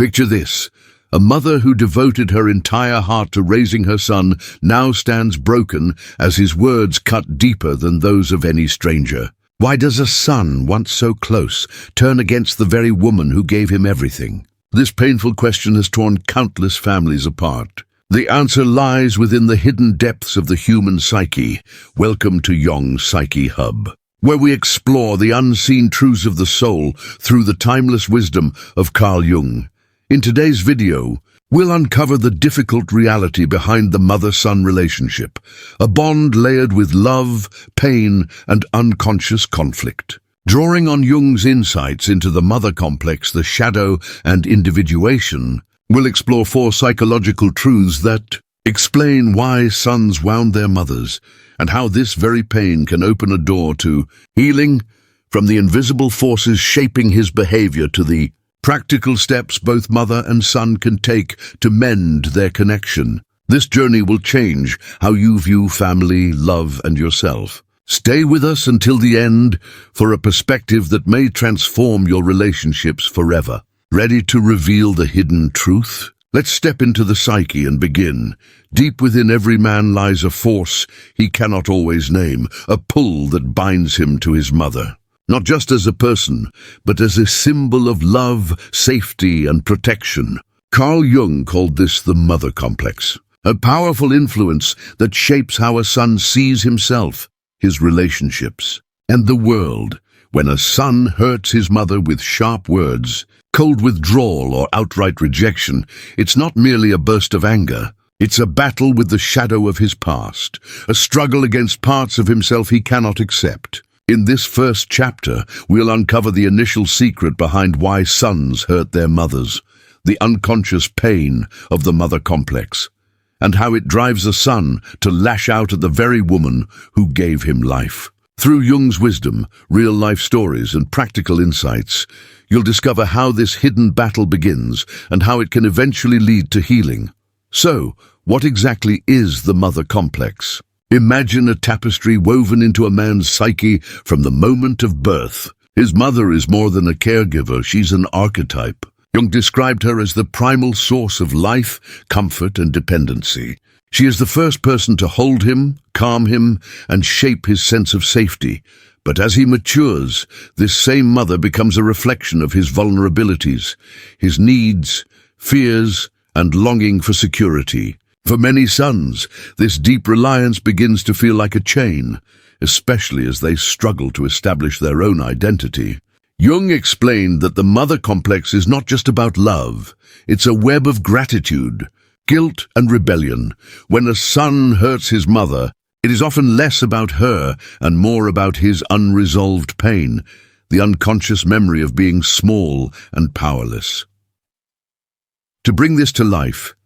Picture this. A mother who devoted her entire heart to raising her son now stands broken as his words cut deeper than those of any stranger. Why does a son, once so close, turn against the very woman who gave him everything? This painful question has torn countless families apart. The answer lies within the hidden depths of the human psyche. Welcome to Jung's Psyche Hub, where we explore the unseen truths of the soul through the timeless wisdom of Carl Jung. In today's video, we'll uncover the difficult reality behind the mother-son relationship, a bond layered with love, pain, and unconscious conflict. Drawing on Jung's insights into the mother complex, the shadow, and individuation, we'll explore 4 psychological truths that explain why sons wound their mothers, and how this very pain can open a door to healing, from the invisible forces shaping his behavior to the practical steps both mother and son can take to mend their connection. This journey will change how you view family, love, and yourself. Stay with us until the end for a perspective that may transform your relationships forever. Ready to reveal the hidden truth? Let's step into the psyche and begin. Deep within every man lies a force he cannot always name, a pull that binds him to his mother. Not just as a person, but as a symbol of love, safety, and protection. Carl Jung called this the mother complex, a powerful influence that shapes how a son sees himself, his relationships, and the world. When a son hurts his mother with sharp words, cold withdrawal, or outright rejection, it's not merely a burst of anger. It's a battle with the shadow of his past, a struggle against parts of himself he cannot accept. In this first chapter, we'll uncover the initial secret behind why sons hurt their mothers, the unconscious pain of the mother complex, and how it drives a son to lash out at the very woman who gave him life. Through Jung's wisdom, real-life stories, and practical insights, you'll discover how this hidden battle begins and how it can eventually lead to healing. So, what exactly is the mother complex? Imagine a tapestry woven into a man's psyche from the moment of birth. His mother is more than a caregiver, she's an archetype. Jung described her as the primal source of life, comfort, and dependency. She is the first person to hold him, calm him, and shape his sense of safety. But as he matures, this same mother becomes a reflection of his vulnerabilities, his needs, fears, and longing for security. For many sons, this deep reliance begins to feel like a chain, especially as they struggle to establish their own identity. Jung explained that the mother complex is not just about love, it's a web of gratitude, guilt, and rebellion. When a son hurts his mother, it is often less about her and more about his unresolved pain, the unconscious memory of being small and powerless. To bring this to life,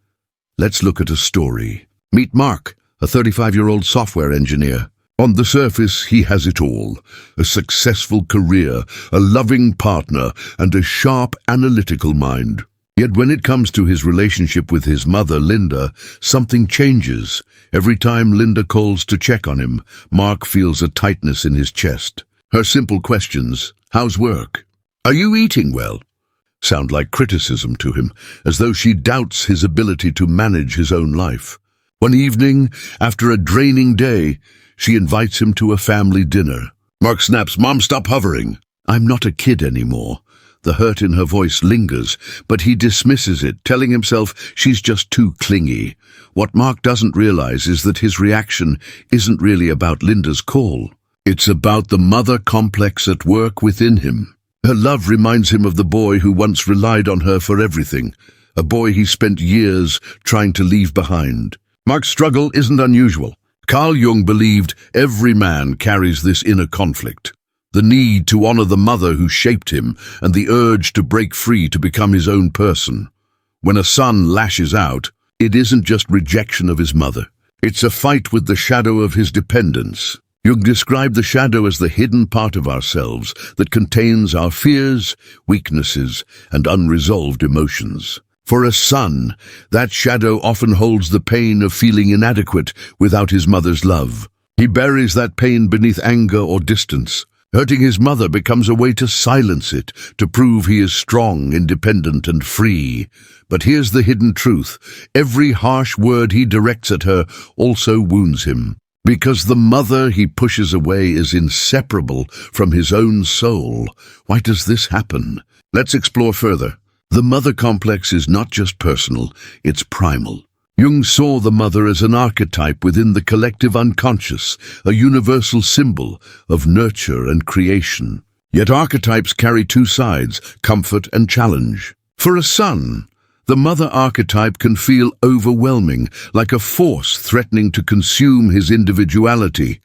let's look at a story. Meet Mark, a 35-year-old software engineer. On the surface, he has it all: a successful career, a loving partner, and a sharp, analytical mind. Yet when it comes to his relationship with his mother, Linda, something changes. Every time Linda calls to check on him, Mark feels a tightness in his chest. Her simple questions, "How's work? Are you eating well?" sound like criticism to him, as though she doubts his ability to manage his own life. One evening, after a draining day, she invites him to a family dinner. Mark snaps, "Mom, stop hovering." "I'm not a kid anymore." The hurt in her voice lingers, but he dismisses it, telling himself she's just too clingy. What Mark doesn't realize is that his reaction isn't really about Linda's call. It's about the mother complex at work within him. Her love reminds him of the boy who once relied on her for everything, a boy he spent years trying to leave behind. Mark's struggle isn't unusual. Carl Jung believed every man carries this inner conflict, the need to honor the mother who shaped him and the urge to break free to become his own person. When a son lashes out, it isn't just rejection of his mother. It's a fight with the shadow of his dependence. Jung described the shadow as the hidden part of ourselves that contains our fears, weaknesses, and unresolved emotions. For a son, that shadow often holds the pain of feeling inadequate without his mother's love. He buries that pain beneath anger or distance, Hurting his mother becomes a way to silence it, to prove he is strong, independent, and free. But here's the hidden truth. Every harsh word he directs at her also wounds him, because the mother he pushes away is inseparable from his own soul. Why does this happen? Let's explore further. The mother complex is not just personal, it's primal. Jung saw the mother as an archetype within the collective unconscious, a universal symbol of nurture and creation. Yet archetypes carry two sides, comfort and challenge. For a son, the mother archetype can feel overwhelming, like a force threatening to consume his individuality.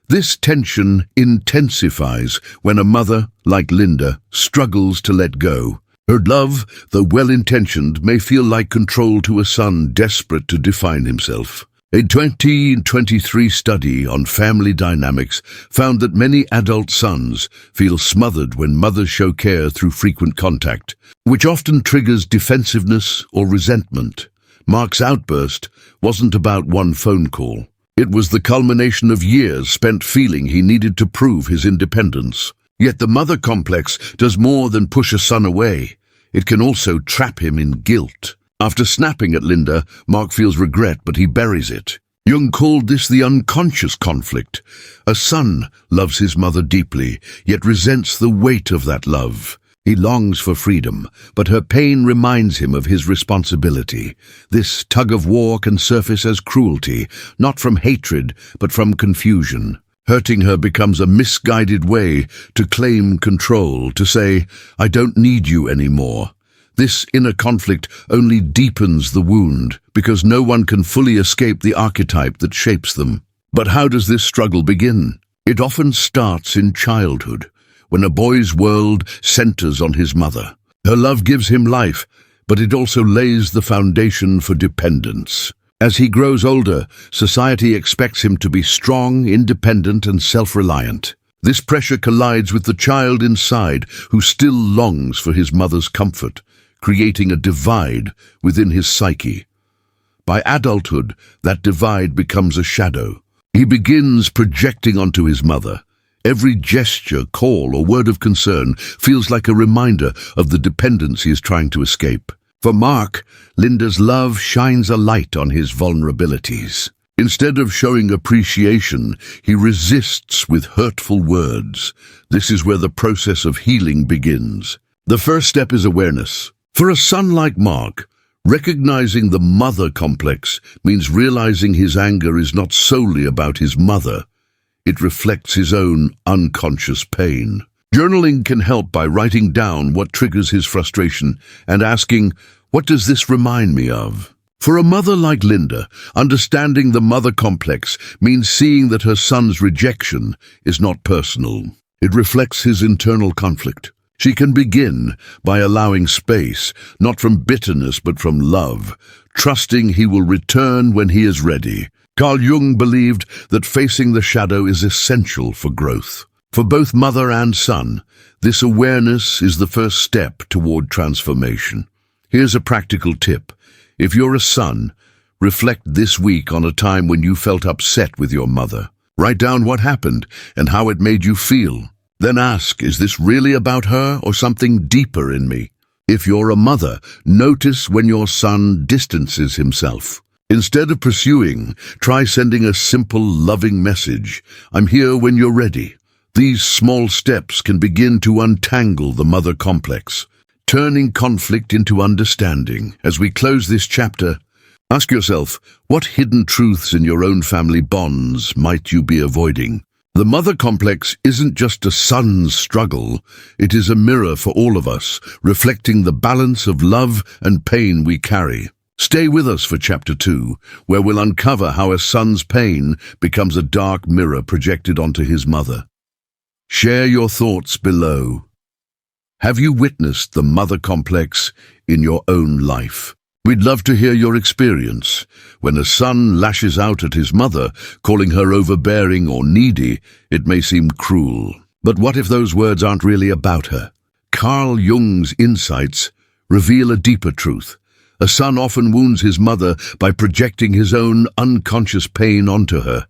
This tension intensifies when a mother, like Linda, struggles to let go. Her love, though well-intentioned, may feel like control to a son desperate to define himself. A 2023 study on family dynamics found that many adult sons feel smothered when mothers show care through frequent contact, which often triggers defensiveness or resentment. Mark's outburst wasn't about one phone call. It was the culmination of years spent feeling he needed to prove his independence. Yet the mother complex does more than push a son away. It can also trap him in guilt. After snapping at Linda, Mark feels regret, but he buries it. Jung called this the unconscious conflict. A son loves his mother deeply, yet resents the weight of that love. He longs for freedom, but her pain reminds him of his responsibility. This tug-of-war can surface as cruelty, not from hatred, but from confusion. Hurting her becomes a misguided way to claim control, to say, "I don't need you anymore." This inner conflict only deepens the wound, because no one can fully escape the archetype that shapes them. But how does this struggle begin? It often starts in childhood, when a boy's world centers on his mother. Her love gives him life, but it also lays the foundation for dependence. As he grows older, society expects him to be strong, independent, and self-reliant. This pressure collides with the child inside, who still longs for his mother's comfort, creating a divide within his psyche. By adulthood, that divide becomes a shadow. He begins projecting onto his mother. Every gesture, call, or word of concern feels like a reminder of the dependence he is trying to escape. For Mark, Linda's love shines a light on his vulnerabilities. Instead of showing appreciation, he resists with hurtful words. This is where the process of healing begins. The first step is awareness. For a son like Mark, recognizing the mother complex means realizing his anger is not solely about his mother. It reflects his own unconscious pain. Journaling can help by writing down what triggers his frustration and asking, "What does this remind me of?" For a mother like Linda, understanding the mother complex means seeing that her son's rejection is not personal. It reflects his internal conflict. She can begin by allowing space, not from bitterness but from love, trusting he will return when he is ready. Carl Jung believed that facing the shadow is essential for growth. For both mother and son, this awareness is the first step toward transformation. Here's a practical tip. If you're a son, reflect this week on a time when you felt upset with your mother. Write down what happened and how it made you feel. Then ask, is this really about her or something deeper in me? If you're a mother, notice when your son distances himself. Instead of pursuing, try sending a simple, loving message. "I'm here when you're ready." These small steps can begin to untangle the mother complex, turning conflict into understanding. As we close this chapter, ask yourself, what hidden truths in your own family bonds might you be avoiding? The mother complex isn't just a son's struggle, it is a mirror for all of us, reflecting the balance of love and pain we carry. Stay with us for Chapter 2, where we'll uncover how a son's pain becomes a dark mirror projected onto his mother. Share your thoughts below. Have you witnessed the mother complex in your own life? We'd love to hear your experience. When a son lashes out at his mother, calling her overbearing or needy, it may seem cruel. But what if those words aren't really about her? Carl Jung's insights reveal a deeper truth. A son often wounds his mother by projecting his own unconscious pain onto her.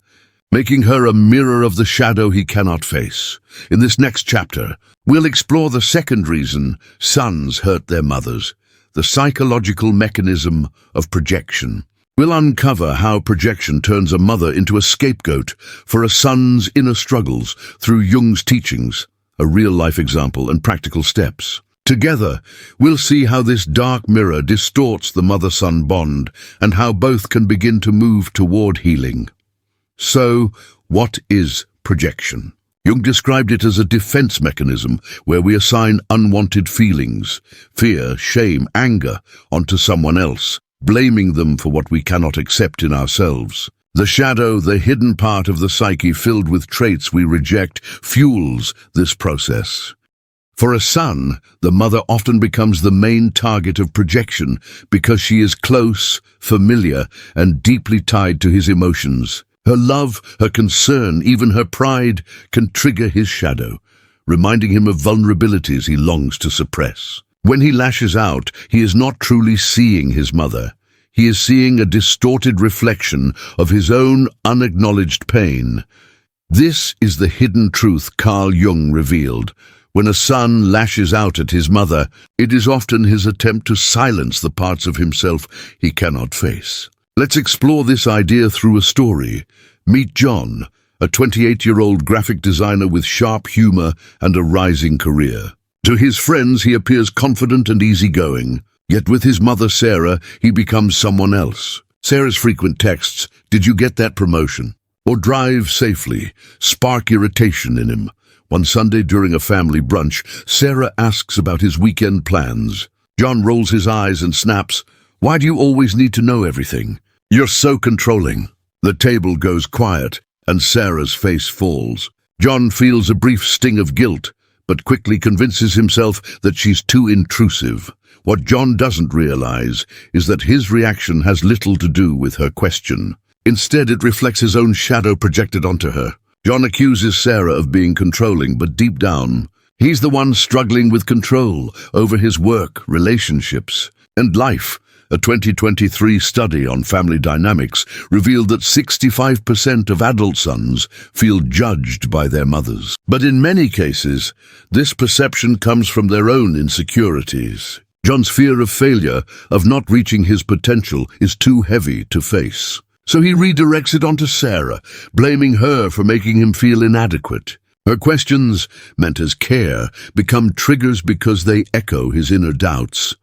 making her a mirror of the shadow he cannot face. In this next chapter, we'll explore the second reason sons hurt their mothers, the psychological mechanism of projection. We'll uncover how projection turns a mother into a scapegoat for a son's inner struggles through Jung's teachings, a real-life example and practical steps. Together, we'll see how this dark mirror distorts the mother-son bond and how both can begin to move toward healing. So, what is projection? Jung described it as a defense mechanism where we assign unwanted feelings, fear, shame, anger, onto someone else, blaming them for what we cannot accept in ourselves. The shadow, the hidden part of the psyche filled with traits we reject, fuels this process. For a son, the mother often becomes the main target of projection because she is close, familiar, and deeply tied to his emotions. Her love, her concern, even her pride can trigger his shadow, reminding him of vulnerabilities he longs to suppress. When he lashes out, he is not truly seeing his mother. He is seeing a distorted reflection of his own unacknowledged pain. This is the hidden truth Carl Jung revealed. When a son lashes out at his mother, it is often his attempt to silence the parts of himself he cannot face. Let's explore this idea through a story. Meet John, a 28-year-old graphic designer with sharp humor and a rising career. To his friends, he appears confident and easygoing. Yet with his mother Sarah, he becomes someone else. Sarah's frequent texts, "Did you get that promotion?" or "Drive safely," spark irritation in him. One Sunday during a family brunch, Sarah asks about his weekend plans. John rolls his eyes and snaps, "Why do you always need to know everything? You're so controlling." The table goes quiet, and Sarah's face falls. John feels a brief sting of guilt, but quickly convinces himself that she's too intrusive. What John doesn't realize is that his reaction has little to do with her question. Instead, it reflects his own shadow projected onto her. John accuses Sarah of being controlling, but deep down, he's the one struggling with control over his work, relationships, and life. A 2023 study on family dynamics revealed that 65% of adult sons feel judged by their mothers. But in many cases, this perception comes from their own insecurities. John's fear of failure, of not reaching his potential, is too heavy to face. So he redirects it onto Sarah, blaming her for making him feel inadequate. Her questions, meant as care, become triggers because they echo his inner doubts.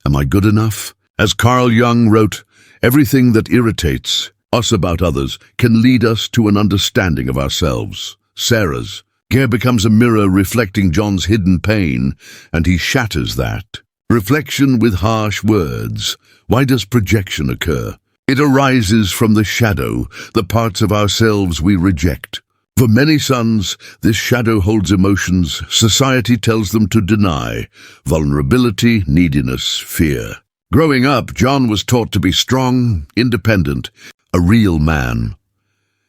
Am I good enough? As Carl Jung wrote, everything that irritates us about others can lead us to an understanding of ourselves. Sarah's care becomes a mirror reflecting John's hidden pain, and he shatters that. Reflection with harsh words. Why does projection occur? It arises from the shadow, the parts of ourselves we reject. For many sons, this shadow holds emotions society tells them to deny: vulnerability, neediness, fear. Growing up, John was taught to be strong, independent, a real man.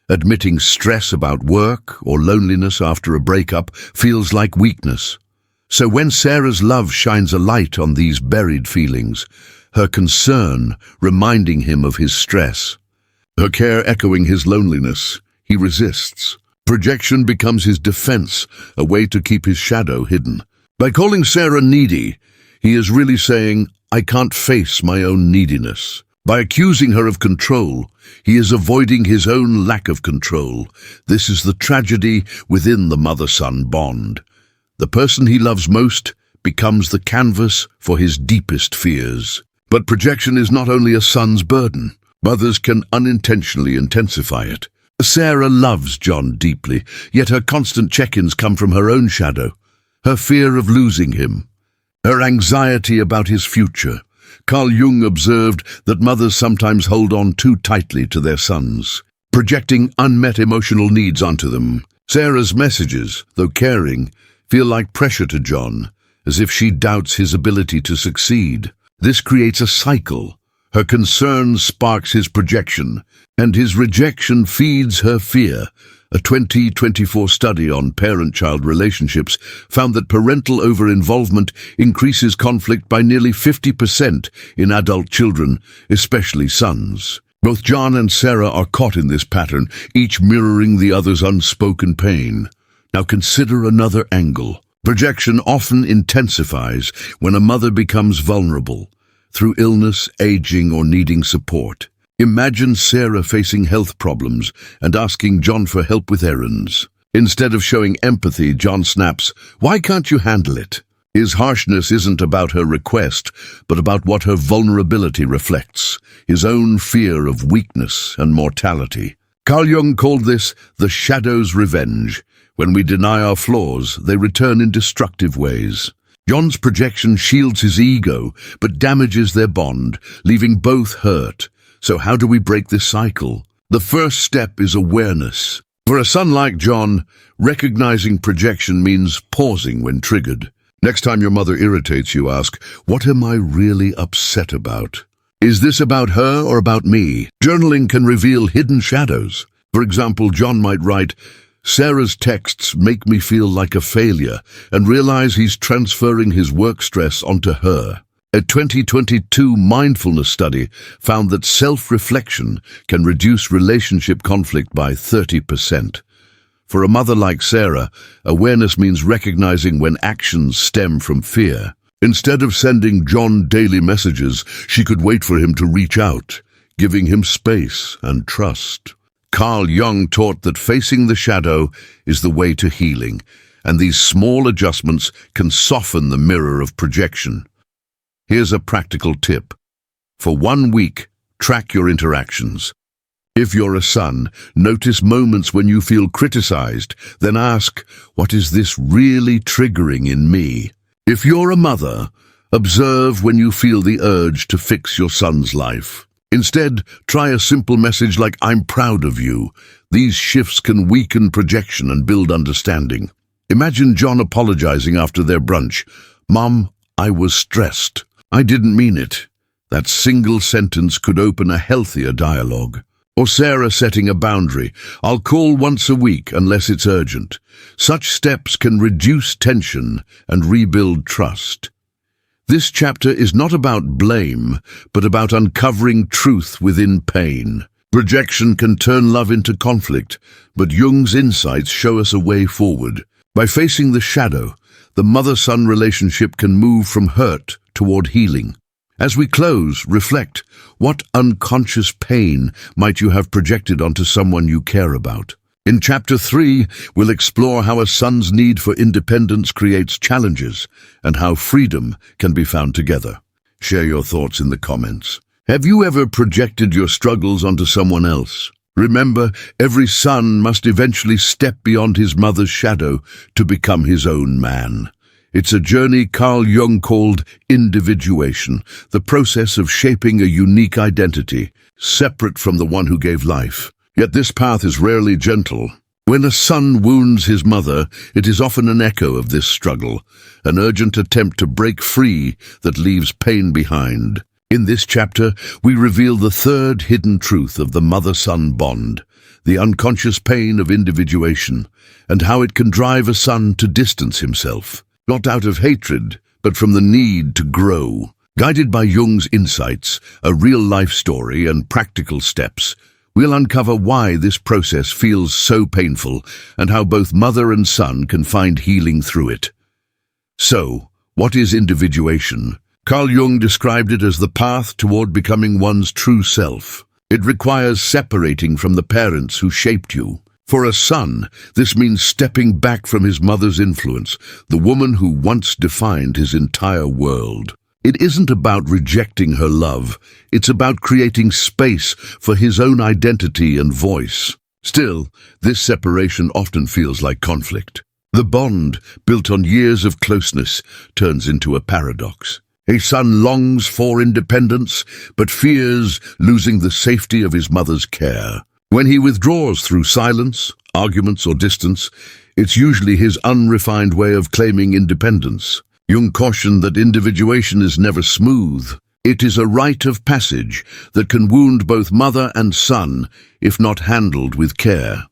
Admitting stress about work or loneliness after a breakup feels like weakness. So when Sarah's love shines a light on these buried feelings, her concern reminding him of his stress, her care echoing his loneliness, he resists. Projection becomes his defense, a way to keep his shadow hidden. By calling Sarah needy, he is really saying, I can't face my own neediness. By accusing her of control, he is avoiding his own lack of control. This is the tragedy within the mother-son bond. The person he loves most becomes the canvas for his deepest fears. But projection is not only a son's burden. Mothers can unintentionally intensify it. Sarah loves John deeply, yet her constant check-ins come from her own shadow, her fear of losing him, her anxiety about his future. Carl Jung observed that mothers sometimes hold on too tightly to their sons, projecting unmet emotional needs onto them. Sarah's messages, though caring, feel like pressure to John, as if she doubts his ability to succeed. This creates a cycle. Her concern sparks his projection, and his rejection feeds her fear. A 2024 study on parent-child relationships found that parental over-involvement increases conflict by nearly 50% in adult children, especially sons. Both John and Sarah are caught in this pattern, each mirroring the other's unspoken pain. Now consider another angle. Projection often intensifies when a mother becomes vulnerable, through illness, aging, or needing support. Imagine Sarah facing health problems and asking John for help with errands. Instead of showing empathy, John snaps, "Why can't you handle it?" His harshness isn't about her request, but about what her vulnerability reflects, his own fear of weakness and mortality. Carl Jung called this the shadow's revenge. When we deny our flaws, they return in destructive ways. John's projection shields his ego, but damages their bond, leaving both hurt. So how do we break this cycle? The first step is awareness. For a son like John, recognizing projection means pausing when triggered. Next time your mother irritates you, ask, "What am I really upset about? Is this about her or about me?" Journaling can reveal hidden shadows. For example, John might write, "Sarah's texts make me feel like a failure," and realize he's transferring his work stress onto her. A 2022 mindfulness study found that self-reflection can reduce relationship conflict by 30%. For a mother like Sarah, awareness means recognizing when actions stem from fear. Instead of sending John daily messages, she could wait for him to reach out, giving him space and trust. Carl Jung taught that facing the shadow is the way to healing, and these small adjustments can soften the mirror of projection. Here's a practical tip. For 1 week, track your interactions. If you're a son, notice moments when you feel criticized, then ask, "What is this really triggering in me?" If you're a mother, observe when you feel the urge to fix your son's life. Instead, try a simple message like, "I'm proud of you." These shifts can weaken projection and build understanding. Imagine John apologizing after their brunch. "Mom, I was stressed. I didn't mean it." That single sentence could open a healthier dialogue. Or Sarah setting a boundary, "I'll call once a week unless it's urgent." Such steps can reduce tension and rebuild trust. This chapter is not about blame, but about uncovering truth within pain. Projection can turn love into conflict, but Jung's insights show us a way forward. By facing the shadow, the mother-son relationship can move from hurt toward healing. As we close, reflect, what unconscious pain might you have projected onto someone you care about? In Chapter 3, we'll explore how a son's need for independence creates challenges and how freedom can be found together. Share your thoughts in the comments. Have you ever projected your struggles onto someone else? Remember, every son must eventually step beyond his mother's shadow to become his own man. It's a journey Carl Jung called individuation, the process of shaping a unique identity, separate from the one who gave life. Yet this path is rarely gentle. When a son wounds his mother, it is often an echo of this struggle, an urgent attempt to break free that leaves pain behind. In this chapter, we reveal the third hidden truth of the mother-son bond, the unconscious pain of individuation, and how it can drive a son to distance himself. Not out of hatred, but from the need to grow. Guided by Jung's insights, a real-life story, and practical steps, we'll uncover why this process feels so painful and how both mother and son can find healing through it. So, what is individuation? Carl Jung described it as the path toward becoming one's true self. It requires separating from the parents who shaped you. For a son, this means stepping back from his mother's influence, the woman who once defined his entire world. It isn't about rejecting her love, it's about creating space for his own identity and voice. Still, this separation often feels like conflict. The bond, built on years of closeness, turns into a paradox. A son longs for independence, but fears losing the safety of his mother's care. When he withdraws through silence, arguments, or distance, it's usually his unrefined way of claiming independence. Jung cautioned that individuation is never smooth. It is a rite of passage that can wound both mother and son if not handled with care.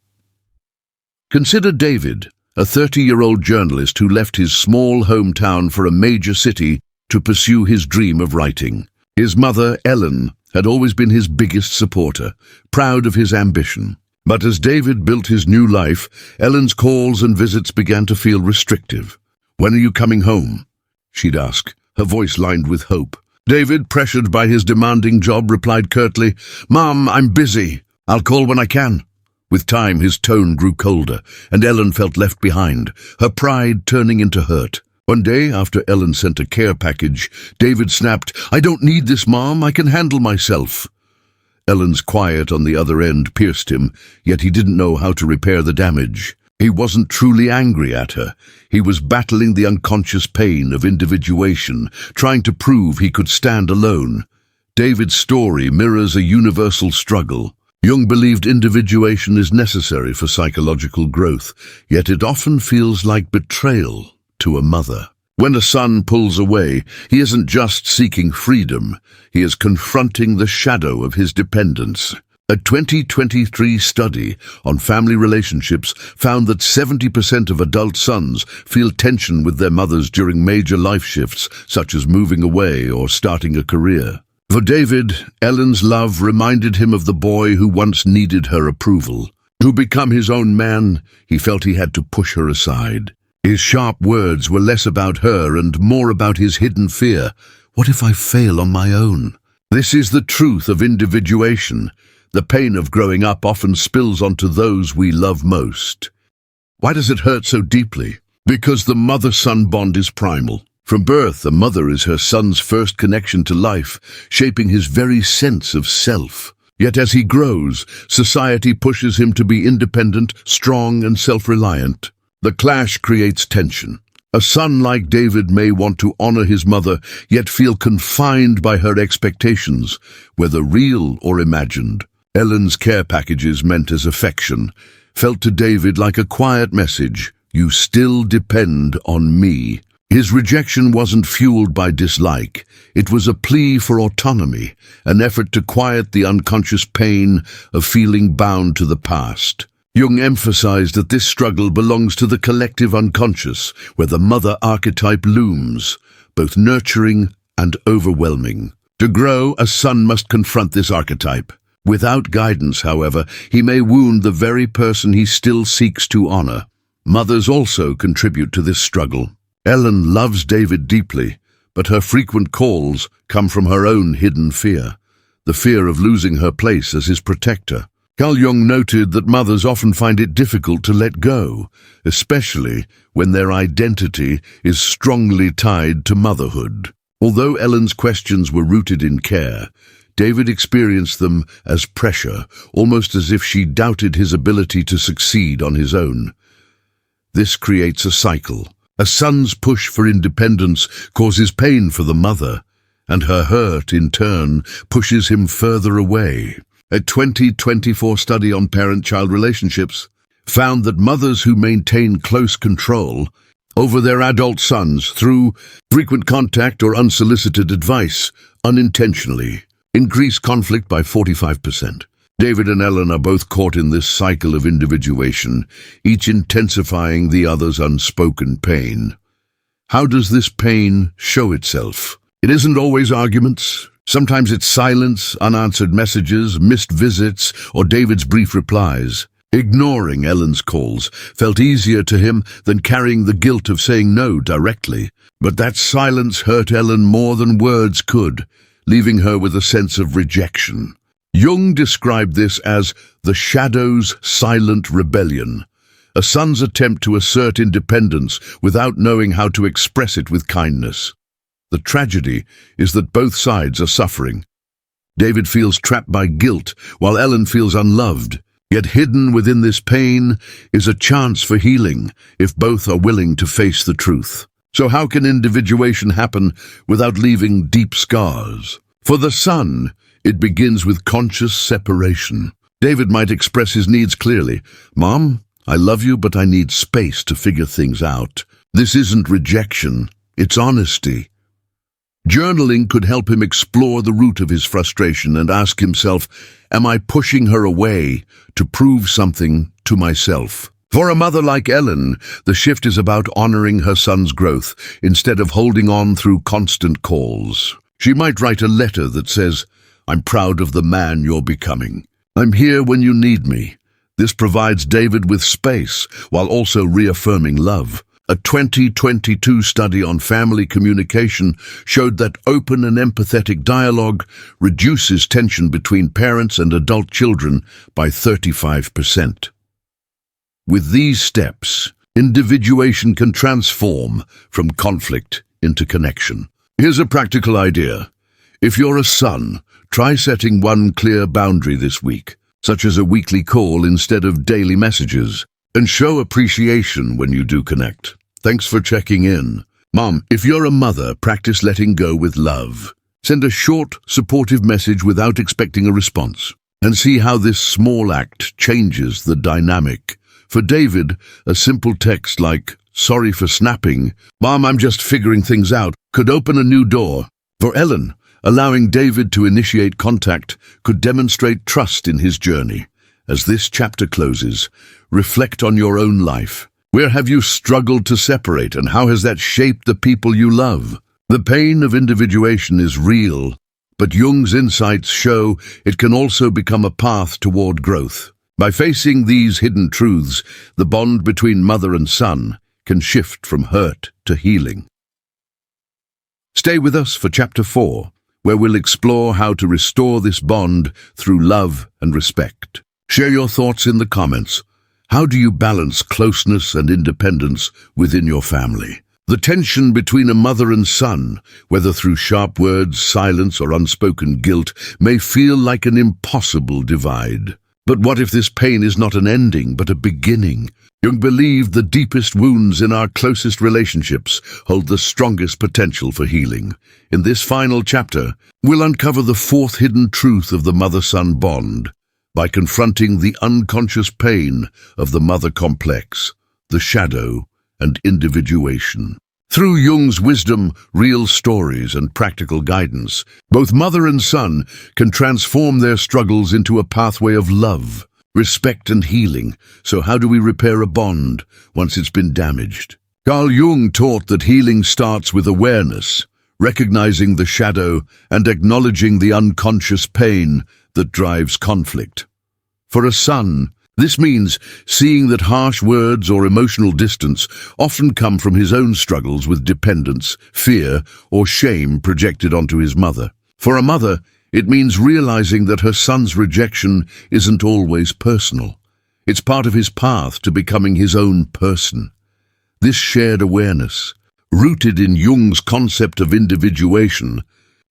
Consider David, a 30-year-old journalist who left his small hometown for a major city to pursue his dream of writing. His mother, Ellen, had always been his biggest supporter, proud of his ambition. But as David built his new life, Ellen's calls and visits began to feel restrictive. "When are you coming home?" she'd ask, her voice lined with hope. David, pressured by his demanding job, replied curtly, "Mom, I'm busy. I'll call when I can." With time, his tone grew colder, and Ellen felt left behind, her pride turning into hurt. One day, after Ellen sent a care package, David snapped, "I don't need this, Mom. I can handle myself." Ellen's quiet on the other end pierced him, yet he didn't know how to repair the damage. He wasn't truly angry at her. He was battling the unconscious pain of individuation, trying to prove he could stand alone. David's story mirrors a universal struggle. Jung believed individuation is necessary for psychological growth, yet it often feels like betrayal to a mother. When a son pulls away, he isn't just seeking freedom, he is confronting the shadow of his dependence. A 2023 study on family relationships found that 70% of adult sons feel tension with their mothers during major life shifts, such as moving away or starting a career. For David, Ellen's love reminded him of the boy who once needed her approval. To become his own man, he felt he had to push her aside. His sharp words were less about her and more about his hidden fear. What if I fail on my own? This is the truth of individuation. The pain of growing up often spills onto those we love most. Why does it hurt so deeply? Because the mother-son bond is primal. From birth, a mother is her son's first connection to life, shaping his very sense of self. Yet as he grows, society pushes him to be independent, strong, and self-reliant. The clash creates tension. A son like David may want to honor his mother, yet feel confined by her expectations, whether real or imagined. Ellen's care packages, meant as affection, felt to David like a quiet message, "You still depend on me." His rejection wasn't fueled by dislike. It was a plea for autonomy, an effort to quiet the unconscious pain of feeling bound to the past. Jung emphasized that this struggle belongs to the collective unconscious, where the mother archetype looms, both nurturing and overwhelming. To grow, a son must confront this archetype. Without guidance, however, he may wound the very person he still seeks to honor. Mothers also contribute to this struggle. Ellen loves David deeply, but her frequent calls come from her own hidden fear, the fear of losing her place as his protector. Carl Jung noted that mothers often find it difficult to let go, especially when their identity is strongly tied to motherhood. Although Ellen's questions were rooted in care, David experienced them as pressure, almost as if she doubted his ability to succeed on his own. This creates a cycle. A son's push for independence causes pain for the mother, and her hurt, in turn, pushes him further away. A 2024 study on parent-child relationships found that mothers who maintain close control over their adult sons through frequent contact or unsolicited advice, unintentionally, increase conflict by 45%. David and Ellen are both caught in this cycle of individuation, each intensifying the other's unspoken pain. How does this pain show itself? It isn't always arguments. Sometimes it's silence, unanswered messages, missed visits, or David's brief replies. Ignoring Ellen's calls felt easier to him than carrying the guilt of saying no directly. But that silence hurt Ellen more than words could, leaving her with a sense of rejection. Jung described this as the shadow's silent rebellion, a son's attempt to assert independence without knowing how to express it with kindness. The tragedy is that both sides are suffering. David feels trapped by guilt, while Ellen feels unloved. Yet hidden within this pain is a chance for healing, if both are willing to face the truth. So how can individuation happen without leaving deep scars? For the son, it begins with conscious separation. David might express his needs clearly. "Mom, I love you, but I need space to figure things out." This isn't rejection, it's honesty. Journaling could help him explore the root of his frustration and ask himself, am I pushing her away to prove something to myself? For a mother like Ellen, the shift is about honoring her son's growth instead of holding on through constant calls. She might write a letter that says, I'm proud of the man you're becoming. I'm here when you need me. This provides David with space while also reaffirming love. A 2022 study on family communication showed that open and empathetic dialogue reduces tension between parents and adult children by 35%. With these steps, individuation can transform from conflict into connection. Here's a practical idea. If you're a son, try setting one clear boundary this week, such as a weekly call instead of daily messages, and show appreciation when you do connect. Thanks for checking in. Mom, if you're a mother, practice letting go with love. Send a short, supportive message without expecting a response, and see how this small act changes the dynamic. For David, a simple text like, "Sorry for snapping, Mom, I'm just figuring things out," could open a new door. For Ellen, allowing David to initiate contact could demonstrate trust in his journey. As this chapter closes, reflect on your own life. Where have you struggled to separate, and how has that shaped the people you love? The pain of individuation is real, but Jung's insights show it can also become a path toward growth. By facing these hidden truths, the bond between mother and son can shift from hurt to healing. Stay with us for Chapter 4, where we'll explore how to restore this bond through love and respect. Share your thoughts in the comments. How do you balance closeness and independence within your family? The tension between a mother and son, whether through sharp words, silence, or unspoken guilt, may feel like an impossible divide. But what if this pain is not an ending, but a beginning? Jung believed the deepest wounds in our closest relationships hold the strongest potential for healing. In this final chapter, we'll uncover the fourth hidden truth of the mother-son bond by confronting the unconscious pain of the mother complex, the shadow, and individuation. Through Jung's wisdom, real stories, and practical guidance, both mother and son can transform their struggles into a pathway of love, respect, and healing. So how do we repair a bond once it's been damaged? Carl Jung taught that healing starts with awareness, recognizing the shadow and acknowledging the unconscious pain that drives conflict. For a son, this means seeing that harsh words or emotional distance often come from his own struggles with dependence, fear, or shame projected onto his mother. For a mother, it means realizing that her son's rejection isn't always personal. It's part of his path to becoming his own person. This shared awareness, rooted in Jung's concept of individuation,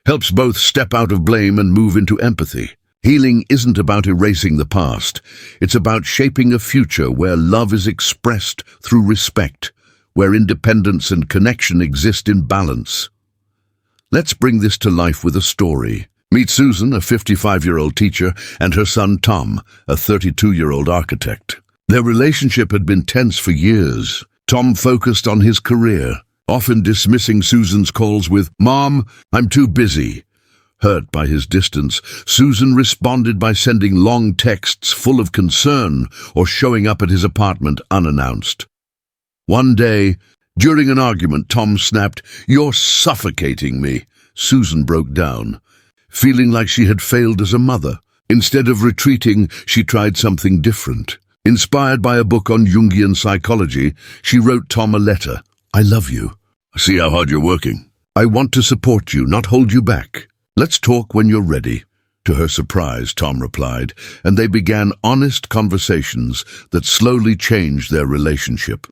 helps both step out of blame and move into empathy. Healing isn't about erasing the past. It's about shaping a future where love is expressed through respect, where independence and connection exist in balance. Let's bring this to life with a story. Meet Susan, a 55-year-old teacher, and her son Tom, a 32-year-old architect. Their relationship had been tense for years. Tom focused on his career, often dismissing Susan's calls with, "Mom, I'm too busy." Hurt by his distance, Susan responded by sending long texts full of concern or showing up at his apartment unannounced. One day, during an argument, Tom snapped, "You're suffocating me." Susan broke down, feeling like she had failed as a mother. Instead of retreating, she tried something different. Inspired by a book on Jungian psychology, she wrote Tom a letter. "I love you. I see how hard you're working. I want to support you, not hold you back. Let's talk when you're ready." To her surprise, Tom replied, and they began honest conversations that slowly changed their relationship.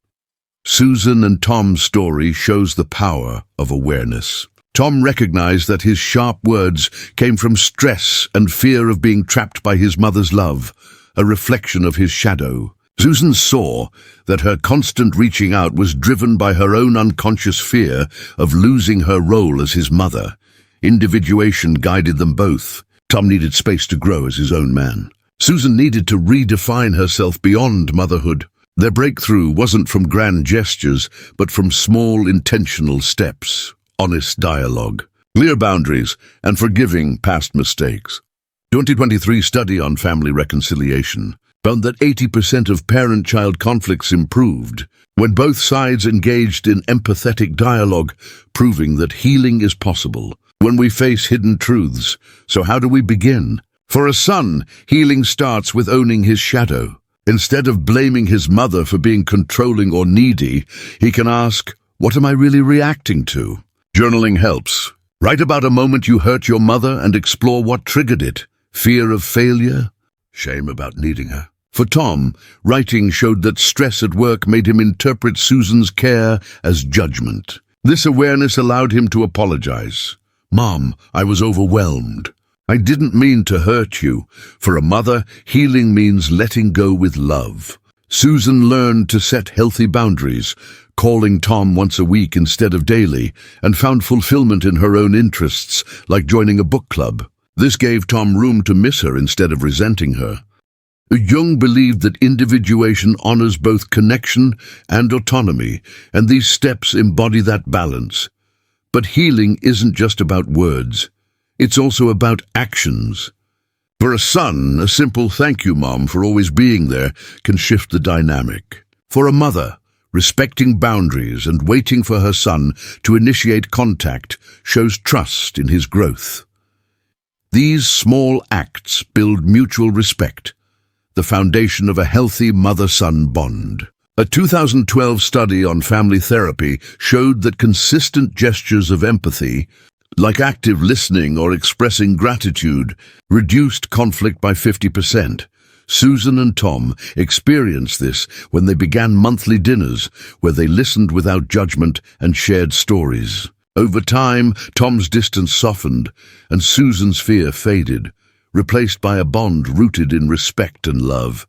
Susan and Tom's story shows the power of awareness. Tom recognized that his sharp words came from stress and fear of being trapped by his mother's love, a reflection of his shadow. Susan saw that her constant reaching out was driven by her own unconscious fear of losing her role as his mother. Individuation guided them both. Tom needed space to grow as his own man. Susan needed to redefine herself beyond motherhood. Their breakthrough wasn't from grand gestures, but from small, intentional steps. Honest dialogue, clear boundaries, and forgiving past mistakes. 2023 study on family reconciliation found that 80% of parent-child conflicts improved when both sides engaged in empathetic dialogue, proving that healing is possible. when we face hidden truths. So how do we begin? For a son, healing starts with owning his shadow. Instead of blaming his mother for being controlling or needy, he can ask, what am I really reacting to? Journaling helps. Write about a moment you hurt your mother and explore what triggered it. Fear of failure? Shame about needing her. For Tom, writing showed that stress at work made him interpret Susan's care as judgment. This awareness allowed him to apologize. Mom, I was overwhelmed. I didn't mean to hurt you. For a mother, healing means letting go with love. Susan learned to set healthy boundaries, calling Tom once a week instead of daily, and found fulfillment in her own interests, like joining a book club. This gave Tom room to miss her instead of resenting her. Jung believed that individuation honors both connection and autonomy, and these steps embody that balance. But healing isn't just about words. It's also about actions. For a son, a simple thank you, Mom, for always being there can shift the dynamic. For a mother, respecting boundaries and waiting for her son to initiate contact shows trust in his growth. These small acts build mutual respect, the foundation of a healthy mother-son bond. A 2012 study on family therapy showed that consistent gestures of empathy, like active listening or expressing gratitude, reduced conflict by 50%. Susan and Tom experienced this when they began monthly dinners where they listened without judgment and shared stories. Over time, Tom's distance softened and Susan's fear faded, replaced by a bond rooted in respect and love.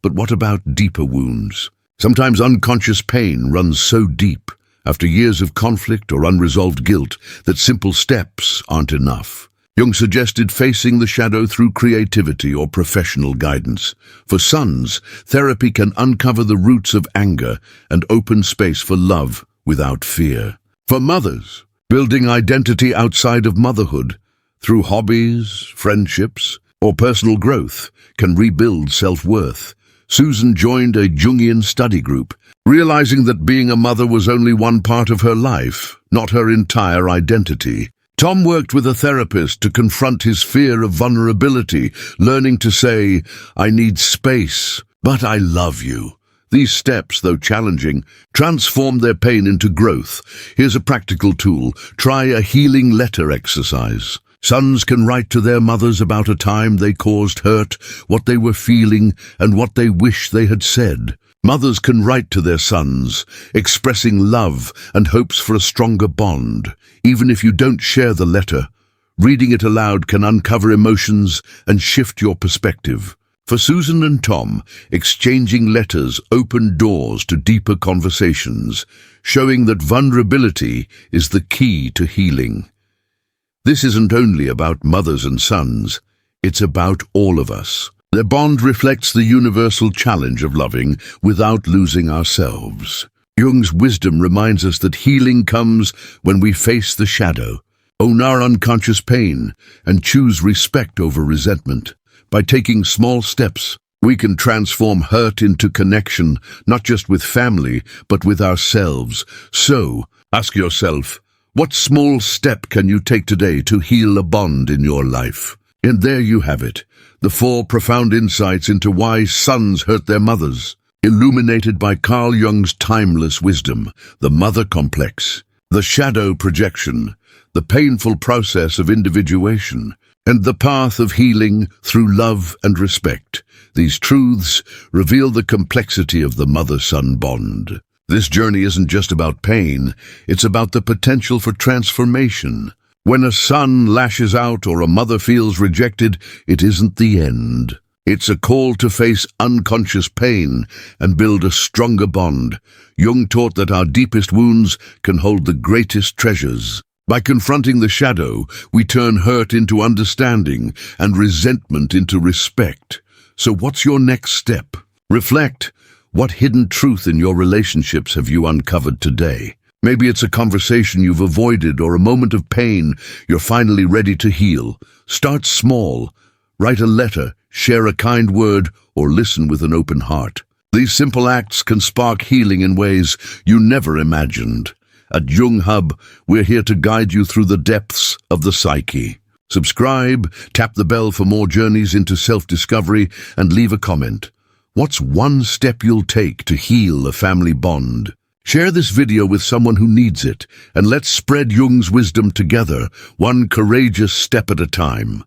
But what about deeper wounds? Sometimes unconscious pain runs so deep after years of conflict or unresolved guilt that simple steps aren't enough. Jung suggested facing the shadow through creativity or professional guidance. For sons, therapy can uncover the roots of anger and open space for love without fear. For mothers, building identity outside of motherhood through hobbies, friendships, or personal growth can rebuild self-worth. Susan joined a Jungian study group, realizing that being a mother was only one part of her life, not her entire identity. Tom worked with a therapist to confront his fear of vulnerability, learning to say, I need space, but I love you. These steps, though challenging, transform their pain into growth. Here's a practical tool. Try a healing letter exercise. Sons can write to their mothers about a time they caused hurt, what they were feeling, and what they wish they had said. Mothers can write to their sons, expressing love and hopes for a stronger bond. Even if you don't share the letter, reading it aloud can uncover emotions and shift your perspective. For Susan and Tom, exchanging letters opened doors to deeper conversations, showing that vulnerability is the key to healing. This isn't only about mothers and sons, it's about all of us. Their bond reflects the universal challenge of loving without losing ourselves. Jung's wisdom reminds us that healing comes when we face the shadow, own our unconscious pain, and choose respect over resentment. By taking small steps, we can transform hurt into connection, not just with family, but with ourselves. So, ask yourself, what small step can you take today to heal a bond in your life? And there you have it, the 4 profound insights into why sons hurt their mothers, illuminated by Carl Jung's timeless wisdom: the mother complex, the shadow projection, the painful process of individuation, and the path of healing through love and respect. These truths reveal the complexity of the mother-son bond. This journey isn't just about pain, it's about the potential for transformation. When a son lashes out or a mother feels rejected, it isn't the end. It's a call to face unconscious pain and build a stronger bond. Jung taught that our deepest wounds can hold the greatest treasures. By confronting the shadow, we turn hurt into understanding and resentment into respect. So what's your next step? Reflect. What hidden truth in your relationships have you uncovered today? Maybe it's a conversation you've avoided or a moment of pain you're finally ready to heal. Start small. Write a letter, share a kind word, or listen with an open heart. These simple acts can spark healing in ways you never imagined. At Jung Hub, we're here to guide you through the depths of the psyche. Subscribe, tap the bell for more journeys into self-discovery, and leave a comment. What's one step you'll take to heal a family bond? Share this video with someone who needs it, and let's spread Jung's wisdom together, one courageous step at a time.